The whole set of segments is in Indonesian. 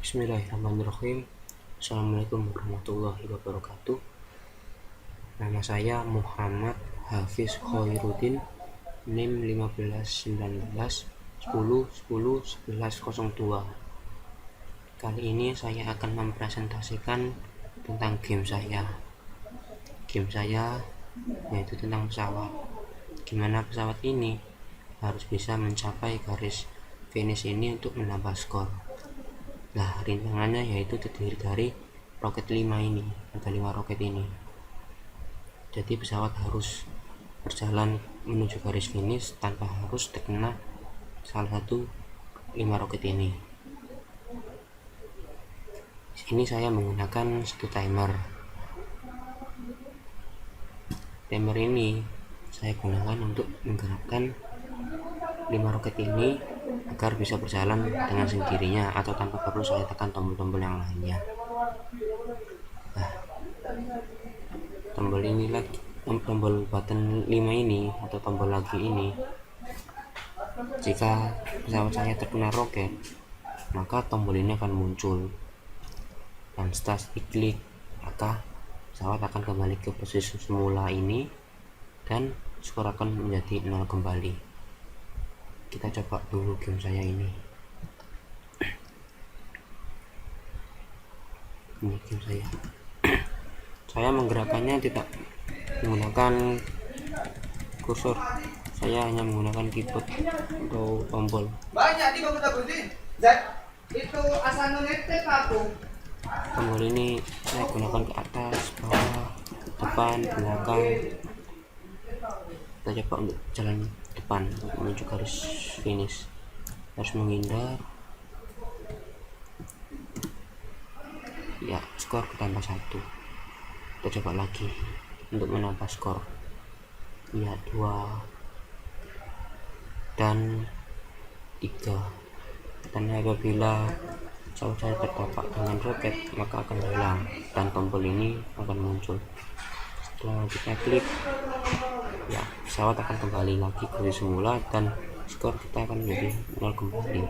Bismillahirrahmanirrahim. Assalamualaikum warahmatullahi wabarakatuh. Nama saya Muhammad Hafiz Khairuddin, NIM 1519101102. Kali ini saya akan mempresentasikan tentang game saya. Game saya yaitu tentang pesawat. Gimana pesawat ini harus bisa mencapai garis finish ini untuk menambah skor. Nah, rintangannya yaitu terdiri dari roket 5 ini, ada 5 roket ini. Jadi pesawat harus berjalan menuju garis finish tanpa harus terkena salah satu 5 roket ini. Di sini saya menggunakan satu timer. Timer ini saya gunakan untuk menggerakkan 5 roket ini agar bisa berjalan dengan sendirinya atau tanpa perlu saya tekan tombol-tombol yang lainnya. Nah, tombol ini lagi, tombol button 5 ini atau tombol lagi ini, jika pesawat saya terkena roket, maka tombol ini akan muncul dan setelah diklik maka pesawat akan kembali ke posisi semula ini dan skor akan menjadi 0 kembali. Kita coba dulu game saya ini. Ini game saya. Saya menggerakkannya tidak menggunakan kursor, saya hanya menggunakan keyboard atau tombol. Banyak di itu asal ngetek aku. Tombol ini saya gunakan ke atas, bawah, depan, belakang. Kita coba untuk jalan depan untuk menuju garis finish. Harus menghindar. Ya, skor tambah 1. Kita coba lagi untuk menambah skor. Ya, 2 dan 3. Dan apabila pesawat saya tertapak dengan roket, maka akan hilang dan tombol ini akan muncul. Setelah kita klik, ya, pesawat akan kembali lagi ke semula dan skor kita akan menjadi 0 kembali.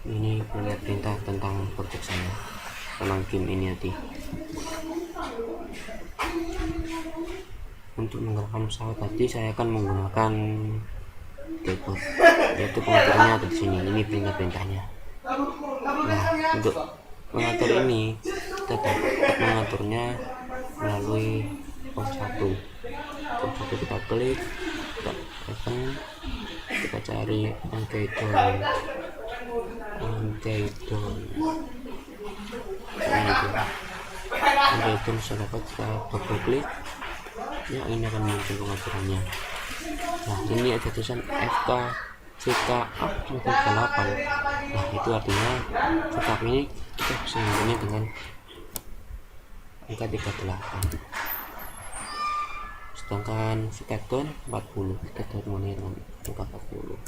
Ini perintah tentang project saya, tentang game ini tadi. Untuk menggerakkan pesawat tadi saya akan menggunakan keyboard, yaitu pengaturnya ada di sini. Ini perintah-perintahnya. Nah, untuk mengatur ini kita dapat mengaturnya melalui pom 1. Pom 1 kita klik, kita tekan, kita cari Ankeidon. Ankeidon sudah dapat, kita double klik, ya, ini akan muncul pengaturannya. Nah, ini ada tulisan FK VK up sampai 8. Nah, itu artinya VK ini kita bisa menghubungi dengan angka 38. Sedangkan VK down 40, kita menghubungi dengan angka 40.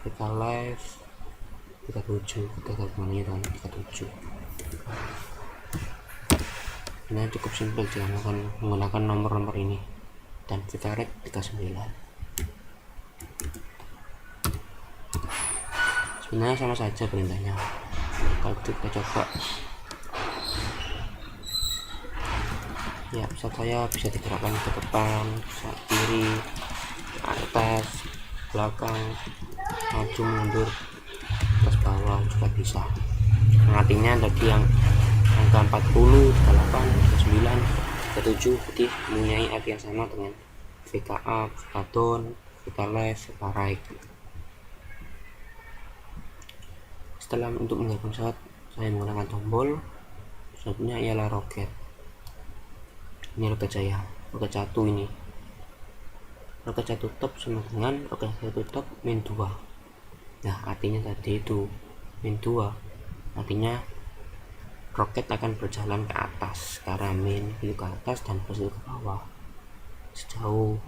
VK live 37, kita menghubungi dengan 37. Nah, cukup simpel jika menggunakan nomor-nomor ini. Dan VK rate 39. Sebenarnya sama saja perintahnya. Kalau kita coba, ya, pesawat saya bisa digerakkan ke depan, ke kiri, ke atas, belakang, maju mundur, atas bawah juga bisa. Artinya tadi yang angka 40, 38, 39, 37 jadi mempunyai arti yang sama dengan VK up, VK down, VK left, VK right. Setelah untuk menggerakkan pesawat, saya menggunakan tombol. Selanjutnya ialah roket. Ini roket saya, roket 1 ini. Roket 1 top sama dengan roket 1 top min 2. Nah, artinya tadi itu min 2, artinya roket akan berjalan ke atas, ke arah min itu ke atas dan positif ke bawah sejauh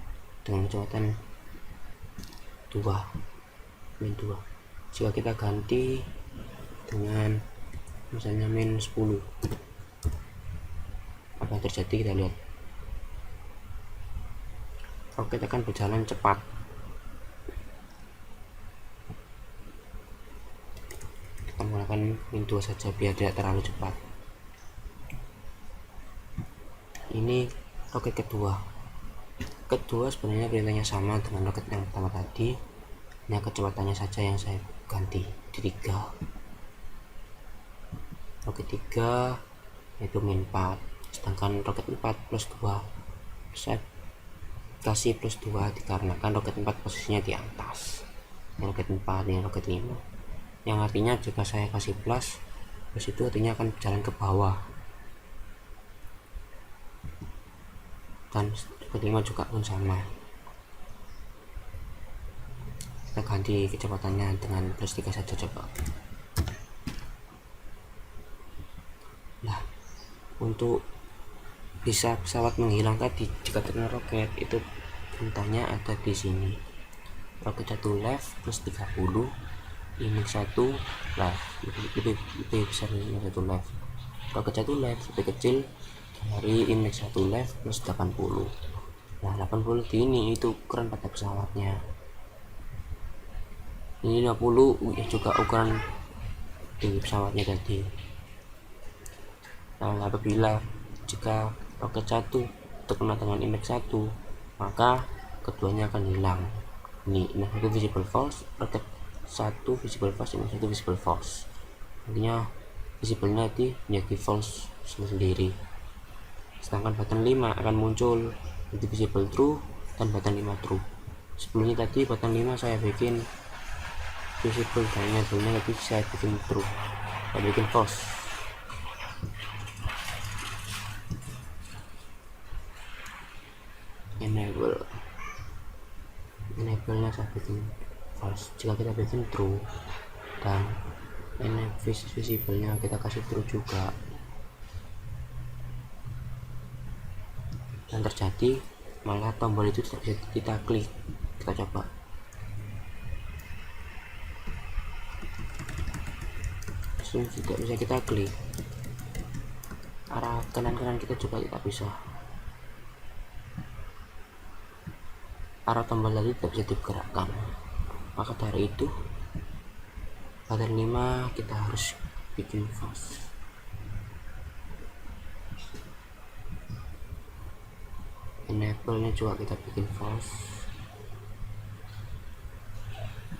dengan kecepatan 2, min 2. Jika kita ganti dengan misalnya min 10, apa yang terjadi kita lihat. Roket akan berjalan cepat. menggunakan min 2 saja biar tidak terlalu cepat. Ini roket kedua. Sebenarnya perintahnya sama dengan roket yang pertama tadi, hanya kecepatannya saja yang saya ganti di 3. Roket 3 yaitu min 4, sedangkan roket 4 plus 2 saya kasih plus 2 dikarenakan roket 4 posisinya di atas, yang roket 4 yang roket 5, yang artinya jika saya kasih plus itu artinya akan berjalan ke bawah, dan roket 5 juga pun sama. Kita ganti kecepatannya dengan plus 3 saja coba. Nah, untuk bisa pesawat menghilang tadi jika terkena roket, itu perintahnya ada di sini. Roket 1 left plus 30, index 1 left, lebih besar dari 1 left. Roket 1 left lebih kecil dari index 1 left plus 80. Nah, 80 di ini itu ukuran pada pesawatnya. Ini 50 ya juga ukuran tinggi pesawatnya tadi. Nah, apabila jika roket 1 terkena dengan indeks 1, maka keduanya akan hilang. Ini indeks 1 visible false, roket 1 visible false, indeks 1 visible false. Artinya visible-nya tadi menjadi false sendiri. Sedangkan button 5 akan muncul jadi visible true dan button 5 true. Sebelumnya tadi button 5 saya bikin visible dan enable-nya tadi saya bikin true, saya bikin false. Enable-nya saya bikin false. Jika kita bikin true dan visible-nya kita kasih true juga, dan terjadi malah tombol itu tidak bisa kita klik. Kita coba. Tidak bisa kita klik, arah kanan kita juga tidak bisa, arah tombol tadi tidak bisa digerakkan. Maka dari itu button 5 kita harus bikin false. Enable nya juga kita bikin false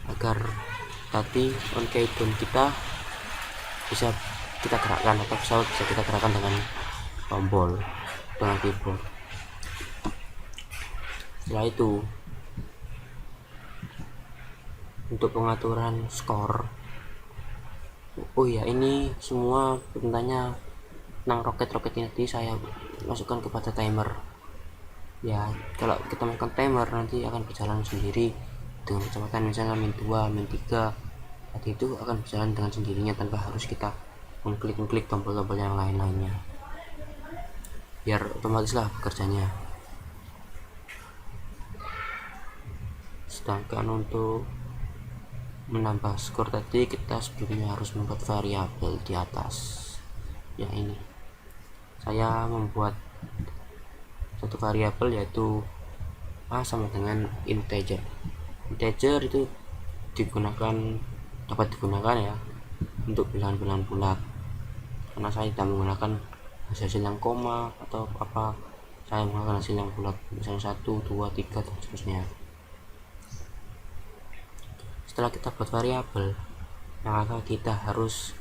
agar tadi on countdown kita bisa kita gerakkan, atau pesawat bisa kita gerakkan dengan tombol, dengan keyboard. Setelah itu untuk pengaturan skor, oh ya, ini semua perintahnya tentang roket-roket ini tadi saya masukkan kepada timer ya. Kalau kita masukkan timer nanti akan berjalan sendiri dengan kecepatan misalnya min 2, min 3, tadi itu akan berjalan dengan sendirinya tanpa harus kita mengklik tombol-tombol yang lain-lainnya, biar otomatis lah bekerjanya. Sedangkan untuk menambah skor tadi kita sebelumnya harus membuat variabel di atas. Ya, ini saya membuat satu variabel yaitu A sama dengan integer. Integer itu dapat digunakan ya untuk bilangan-bilangan bulat, karena saya tidak menggunakan hasil yang koma atau apa, saya menggunakan hasil yang bulat, misalnya 1, 2, 3 dan seterusnya. Setelah kita buat variabel, maka kita harus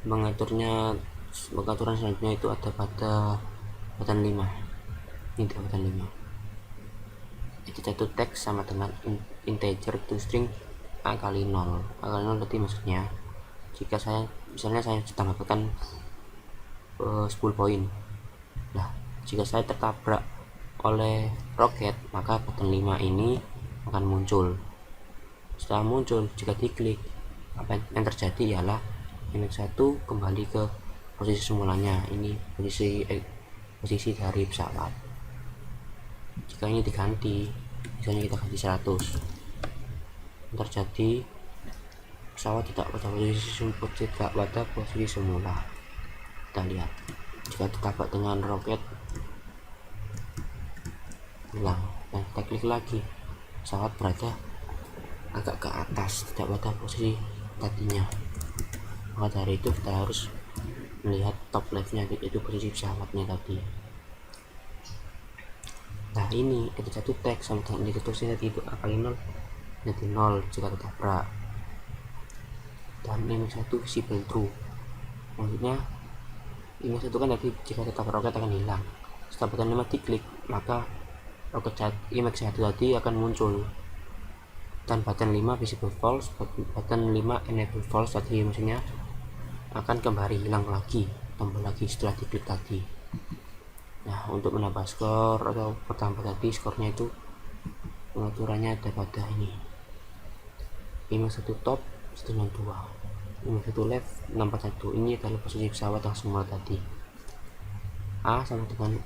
pengaturan selanjutnya itu ada pada button 5. Ini di button 5 itu satu teks sama dengan integer itu string a kali 0. A kali 0 berarti maksudnya jika misalnya saya tambahkan 10 poin. Nah, jika saya tertabrak oleh roket, maka button 5 ini akan muncul. Setelah muncul, jika diklik, apa yang terjadi ialah index 1 kembali ke posisi semulanya. Ini posisi dari pesawat. Jika ini diganti, misalnya kita ganti 100, yang terjadi pesawat tidak pada posisi semula. Kita lihat, jika ditabrak dengan roket hilang, dan kita klik lagi, pesawat berada agak ke atas, tidak pada posisi tadinya. Maka dari itu kita harus melihat top left-nya, itu posisi pesawatnya tadi. Nah ini ketika satu teks sama dengan ditulisnya tadi itu A kali 0 jadi 0 jika tertabrak, dan ini satu visible true, maksudnya ini satu kan tadi jika tertabrak roket akan hilang. Setelah button 5 diklik maka roket image 1 tadi akan muncul, dan button 5 visible false, button 5 enable false tadi maksudnya akan kembali hilang lagi, tombol lagi setelah diklik tadi. Nah untuk menambah skor atau bertambah tadi skornya itu pengaturannya ada pada ini, 51 top 92, 51 left 61. Ini adalah posisi pesawat yang semula tadi. A sama dengan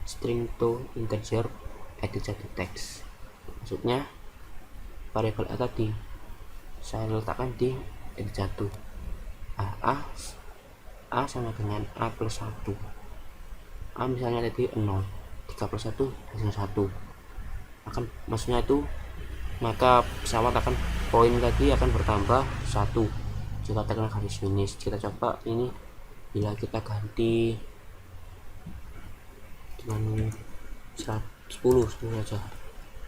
string to integer edit satu text, maksudnya variabel A tadi saya letakkan di edit 1. A sama dengan A plus 1. A misalnya tadi 0, 3 plus 1 hasilnya 1, akan maksudnya itu maka pesawat akan poin tadi akan bertambah 1 jika tekan garis finish. Kita coba ini bila kita ganti dengan 10 saja,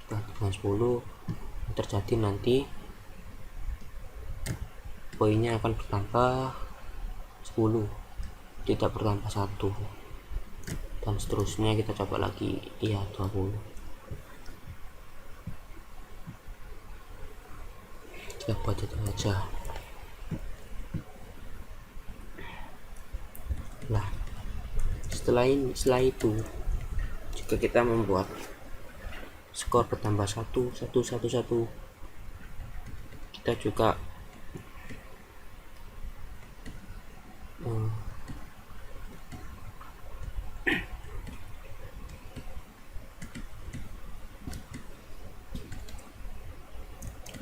kita dengan 10 terjadi nanti poinnya akan bertambah 10, tidak bertambah 1, dan seterusnya. Kita coba lagi, iya 20. Kita buat itu saja. Nah setelah itu jika kita membuat skor bertambah 1 1 1 1, kita juga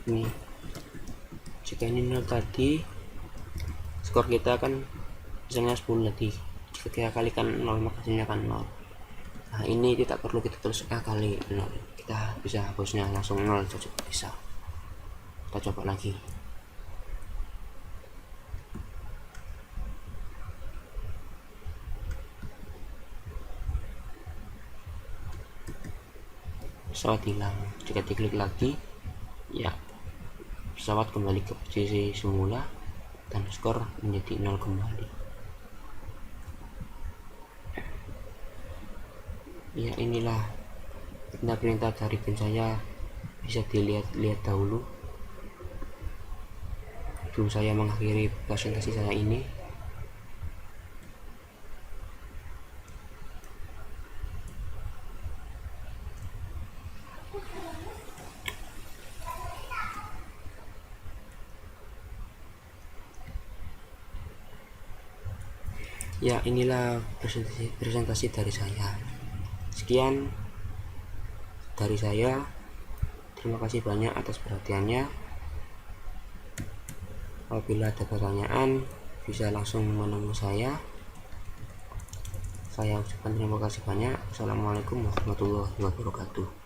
ini jika ini 0 tadi skor kita akan misalnya 10 tadi, jika kita kalikan 0 maka hasilnya akan 0. Nah ini tidak perlu kita tulis A kali 0, kita bisa hapusnya langsung 0 saja bisa. Kita coba lagi. Pesawat hilang, jika diklik lagi ya pesawat kembali ke posisi semula dan skor menjadi 0 kembali. Ya inilah perintah dari tim saya, bisa dilihat dahulu sebelum saya mengakhiri presentasi saya ini. Ya inilah presentasi dari saya. Sekian dari saya, terima kasih banyak atas perhatiannya. Apabila ada pertanyaan bisa langsung menemui saya ucapkan terima kasih banyak. Assalamualaikum warahmatullahi wabarakatuh.